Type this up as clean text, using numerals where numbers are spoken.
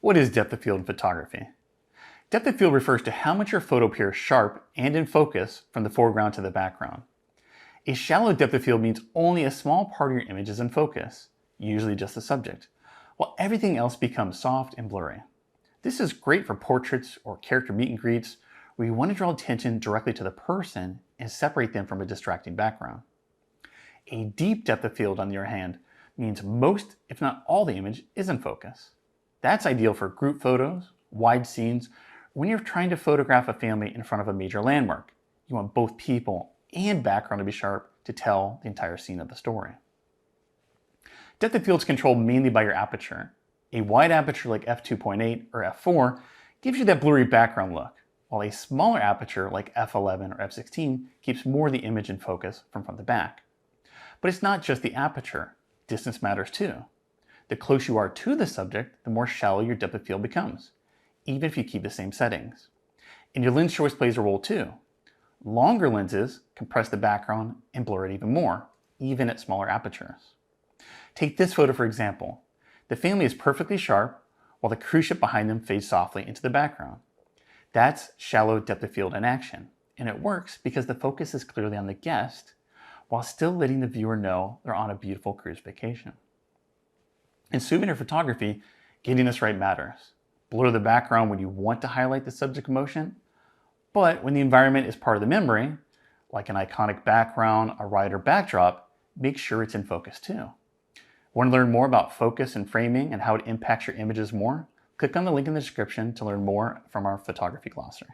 What is depth of field in photography? Depth of field refers to how much your photo appears sharp and in focus from the foreground to the background. A shallow depth of field means only a small part of your image is in focus, usually just the subject, while everything else becomes soft and blurry. This is great for portraits or character meet and greets where you want to draw attention directly to the person and separate them from a distracting background. A deep depth of field, on the other hand, means most, if not all, the image is in focus. That's ideal for group photos, wide scenes, when you're trying to photograph a family in front of a major landmark. You want both people and background to be sharp to tell the entire scene of the story. Depth of field is controlled mainly by your aperture. A wide aperture like f2.8 or f4 gives you that blurry background look, while a smaller aperture like f11 or f16 keeps more of the image in focus from front to back. But it's not just the aperture. Distance matters too. The closer you are to the subject, the more shallow your depth of field becomes, even if you keep the same settings. And your lens choice plays a role too. Longer lenses compress the background and blur it even more, even at smaller apertures. Take this photo for example. The family is perfectly sharp, while the cruise ship behind them fades softly into the background. That's shallow depth of field in action, and it works because the focus is clearly on the guest, while still letting the viewer know they're on a beautiful cruise vacation. In souvenir photography, getting this right matters. Blur the background when you want to highlight the subject emotion, but when the environment is part of the memory, like an iconic background, a ride, or backdrop, make sure it's in focus too. Want to learn more about focus and framing and how it impacts your images more? Click on the link in the description to learn more from our photography glossary.